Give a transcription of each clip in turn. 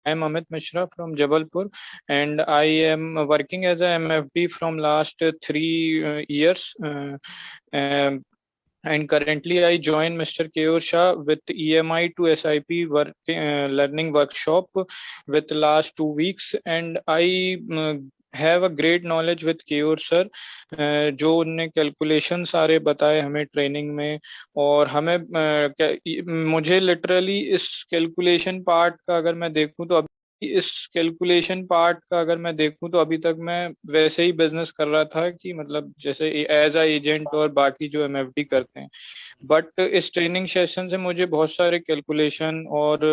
I'm Amit Mishra from Jabalpur, and I am working as a MFD from last 3 years. And currently, I joined Mr. Keyur Shah with EMI to SIP learning workshop with last 2 weeks, and I have a great knowledge with Keyur sir, जो उनने calculation सारे बताए हमें training में। और हमें मुझे literally इस कैलकुलेशन पार्ट का अगर मैं देखूं तो इस कैलकुलेशन पार्ट का अगर मैं देखूं तो अभी तक मैं वैसे ही बिजनेस कर रहा था कि मतलब जैसे एज अ एजेंट और बाकी जो एमएफडी करते हैं। बट इस ट्रेनिंग सेशन से मुझे बहुत सारे कैलकुलेशन और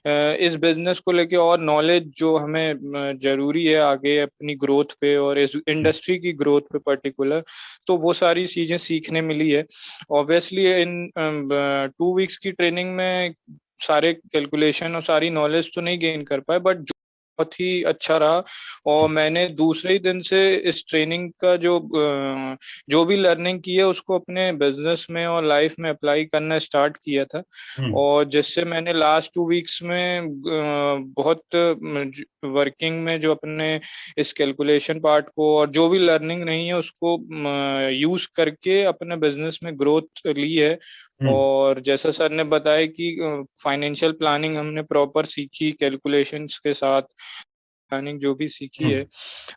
इस बिजनेस को लेके और नॉलेज जो हमें जरूरी है आगे अपनी ग्रोथ पे और इस इंडस्ट्री की ग्रोथ पे पर्टिकुलर, तो वो सारी चीजें सीखने मिली है। ऑब्वियसली इन 2 वीक्स की ट्रेनिंग में सारे कैलकुलेशन और सारी नॉलेज तो नहीं गेन कर पाए, बट बहुत ही अच्छा रहा। और मैंने दूसरे ही दिन से इस ट्रेनिंग का जो भी लर्निंग की है उसको अपने बिजनेस में और लाइफ में अप्लाई करना स्टार्ट किया था। हम्म। और जिससे मैंने लास्ट 2 वीक्स में बहुत वर्किंग में जो अपने इस कैलकुलेशन पार्ट को और जो भी लर्निंग नहीं है उसको यूज करके अपने बिजनेस में ग्रोथ ली है। हम्म। और जैसा सर ने बताया कि फाइनेंशियल प्लानिंग हमने प्रॉपर सीखी कैलकुलेशंस के साथ, प्लानिंग जो भी सीखी हम्म। है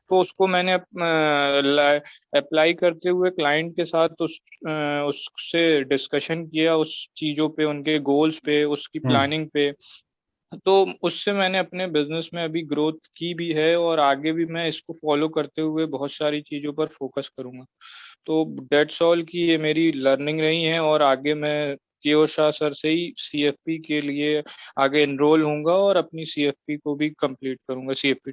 तो उसको मैंने अप्लाई करते हुए क्लाइंट के साथ उससे डिस्कशन किया उस चीज़ों पे, उनके गोल्स पे, उसकी हम्म। प्लानिंग पे। तो उससे मैंने अपने बिजनेस में अभी ग्रोथ की भी है और आगे भी मैं इसको फॉलो करते हुए बहुत सारी चीज़ों पर फोकस करूंगा। तो डेट्स ऑल की ये मेरी लर्निंग रही है और आगे मैं कियोर शाह सर से ही सीएफपी के लिए आगे एनरोल होऊंगा और अपनी सीएफपी को भी कंप्लीट करूंगा, सीएफपी।